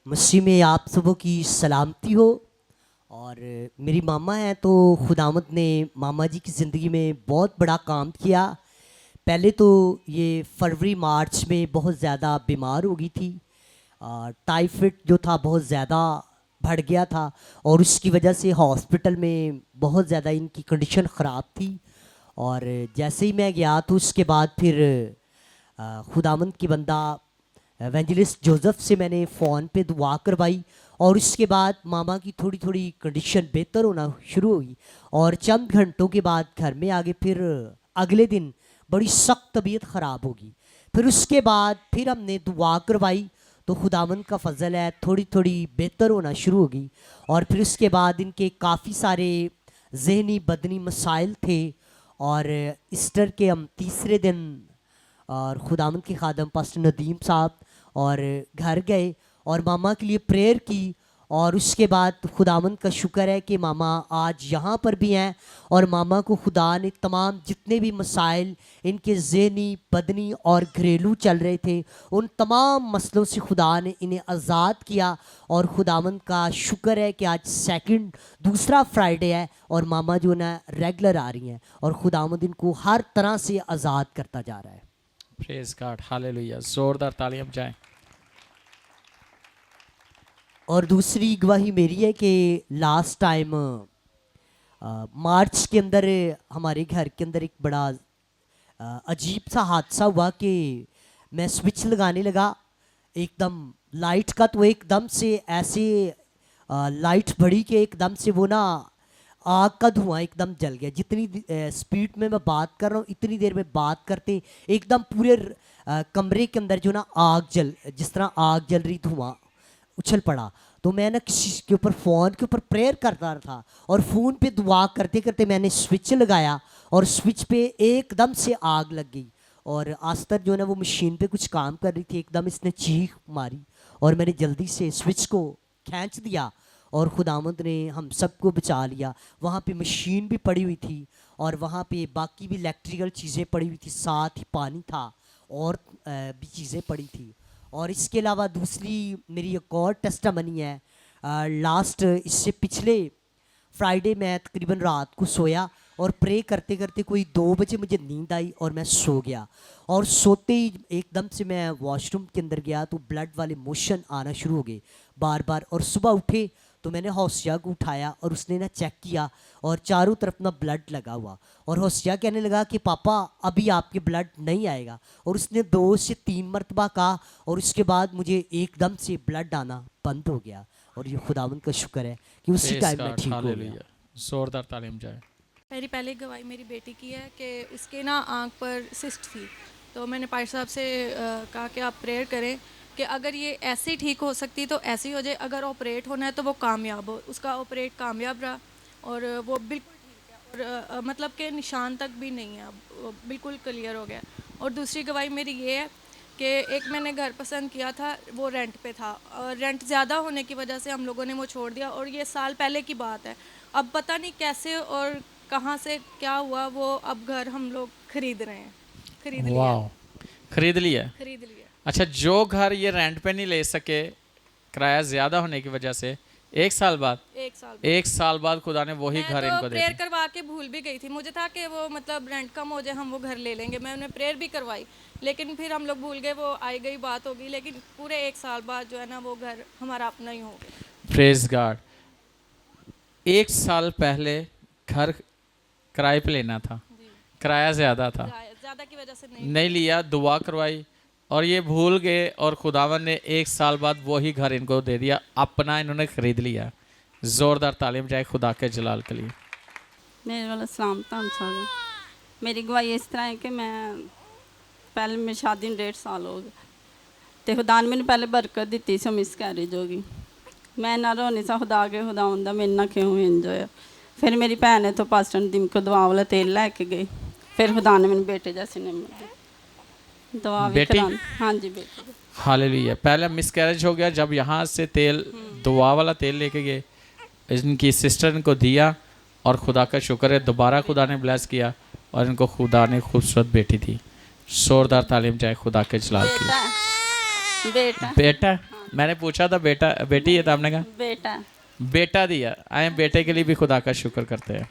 मसीह में आप सबों की सलामती हो। और मेरी मामा हैं तो खुदावंद ने मामा जी की ज़िंदगी में बहुत बड़ा काम किया। पहले तो ये फरवरी मार्च में बहुत ज़्यादा बीमार हो गई थी। टाइफाइड जो था बहुत ज़्यादा बढ़ गया था और उसकी वजह से हॉस्पिटल में बहुत ज़्यादा इनकी कंडीशन ख़राब थी। और जैसे ही मैं गया तो उसके बाद फिर खुदावंद की बंदा एवेंजलिस्ट जोसेफ से मैंने फ़ोन पे दुआ करवाई और उसके बाद मामा की थोड़ी थोड़ी कंडीशन बेहतर होना शुरू हुई। और चंद घंटों के बाद घर में आगे फिर अगले दिन बड़ी सख्त तबीयत ख़राब होगी। फिर उसके बाद फिर हमने दुआ करवाई तो खुदावंद का फजल है थोड़ी थोड़ी बेहतर होना शुरू होगी। और फिर उसके बाद इनके काफ़ी सारे जहनी बदनी मसाइल थे। और ईस्टर के हम तीसरे दिन और खुदावंद के खादम पास्टर नदीम साहब और घर गए और मामा के लिए प्रेयर की। और उसके बाद खुदावंद का शुक्र है कि मामा आज यहाँ पर भी हैं और मामा को खुदा ने तमाम जितने भी मसाइल इनके ज़हनी बदनी और घरेलू चल रहे थे उन तमाम मसलों से खुदा ने इन्हें आज़ाद किया। और खुदावंद का शुक्र है कि आज दूसरा फ्राइडे है और मामा जो ना रेगुलर आ रही हैं और खुदावंद इनको हर तरह से आज़ाद करता जा रहा है। Praise God, hallelujah. जोरदार तालियां बजाएं। और दूसरी गवाही मेरी है कि लास्ट टाइम मार्च के अंदर हमारे घर के अंदर एक बड़ा अजीब सा हादसा हुआ कि मैं स्विच लगाने लगा एकदम लाइट का तो एकदम से ऐसे लाइट बढ़ी कि एकदम से वो ना आग का धुआं एकदम जल गया। जितनी स्पीड में मैं बात कर रहा हूँ इतनी देर में बात करते एकदम पूरे कमरे के अंदर जो ना आग जल जिस तरह आग जल रही धुआं उछल पड़ा। तो मैं ना किसी के ऊपर फ़ोन के ऊपर प्रेयर करता था और फ़ोन पे दुआ करते करते मैंने स्विच लगाया और स्विच पे एकदम से आग लग गई। और आस्तर जो है ना वो मशीन पे कुछ काम कर रही थी, एकदम इसने चीख मारी और मैंने जल्दी से स्विच को खींच दिया और खुदावंद ने हम सबको बचा लिया। वहाँ पे मशीन भी पड़ी हुई थी और वहाँ पे बाकी भी इलेक्ट्रिकल चीज़ें पड़ी हुई थी, साथ ही पानी था और भी चीज़ें पड़ी थी। और इसके अलावा दूसरी मेरी एक और टेस्टामनी है। लास्ट इससे पिछले फ्राइडे मैं तकरीबन रात को सोया और प्रे करते करते कोई 2 बजे मुझे नींद आई और मैं सो गया। और सोते ही एकदम से मैं वॉशरूम के अंदर गया तो ब्लड वाले मोशन आना शुरू हो गए बार बार। और सुबह उठे तो मैंने हौसिया को उठाया और उसने ना चेक किया और चारों तरफ ना ब्लड लगा हुआ। और हौसिया कहने लगा कि पापा अभी आपके ब्लड नहीं आएगा। और उसने 2 से 3 मरतबा कहा और उसके बाद मुझे एकदम से ब्लड आना बंद हो गया। और ये खुदावंद का शुक्र है कि उसी प्रेज टाइम में गॉड, ठीक हो गया। हालेलुया। जोरदार तालियां बजाएं। मेरी पहली गवाही मेरी बेटी की है कि उसके ना आँख पर सिस्ट थी। तो मैंने पायर साहब से कहा कि आप प्रेयर करें कि अगर ये ऐसे ही ठीक हो सकती तो ऐसे ही हो जाए, अगर ऑपरेट होना है तो वो कामयाब हो। उसका ऑपरेट कामयाब रहा और वो बिल्कुल ठीक है और मतलब कि निशान तक भी नहीं है, अब वो बिल्कुल क्लियर हो गया। और दूसरी गवाही मेरी ये है कि एक मैंने घर पसंद किया था, वो रेंट पे था और रेंट ज़्यादा होने की वजह से हम लोगों ने वो छोड़ दिया। और ये साल पहले की बात है, अब पता नहीं कैसे और कहाँ से क्या हुआ, वो अब घर हम लोग खरीद रहे हैं। खरीद लिया वाह, खरीद लिया। खरीद लिया। अच्छा, जो घर ये रेंट पे नहीं ले सके किराया ज़्यादा होने की वजह से, 1 साल बाद 1 साल बाद खुदा ने वही मैं घर तो इनको दे प्रेयर दिया। करवा के भूल भी गई थी। मुझे था कि वो मतलब रेंट कम हो जाए हम वो घर ले लेंगे। मैं उन्हें प्रेयर भी करवाई लेकिन फिर हम लोग भूल गए, वो आई गई बात होगी। लेकिन पूरे 1 साल बाद जो है ना वो घर हमारा अपना ही हो गया। Praise God. 1 साल पहले घर किराए पे लेना था, जी, किराया ज़्यादा था, ज़्यादा की वजह से नहीं लिया, दुआ करवाई और ये भूल गए और खुदावन ने 1 साल बाद वही घर इनको दे दिया, अपना इन्होंने खरीद लिया। ज़ोरदार तालीम बजाए खुदा के जलाल के लिए। मेरे वाला सलाम धन सारा। मेरी गवाही इस तरह है कि मैं पहले मेरी शादी ਨੂੰ 1.5 साल हो गए तो खुदा ने मैंने पहले बरकत दी सी मिसकैरेज हो गई। मैं ना रोनी सा खुदा के खुदा आंदा मेरे ना क्यों इंज होया। फिर मेरी भैन ने तो पास्टर नदीम को दवा वाला तेल लैके गई। फिर खुदा ने मैंने बेटे जैसे नेमत दी, दवा भी बेटी? करा। हाँ जी बेटी। हालेलुया। पहले मिसकैरेज हो गया, जब यहाँ से तेल दुआ वाला तेल लेके गए, इनकी सिस्टर इनको दिया और खुदा का शुक्र है दोबारा खुदा ने ब्लेस किया और इनको खुदा ने खूबसूरत बेटी दी। जोरदार तालीम जाए खुदा के जलाल के लिए। बेटा बेटा हाँ मैंने पूछा था बेटा बेटी है, तो आपने कहा बेटा बेटा दिया। आए बेटे के लिए भी खुदा का शुक्र करते हैं।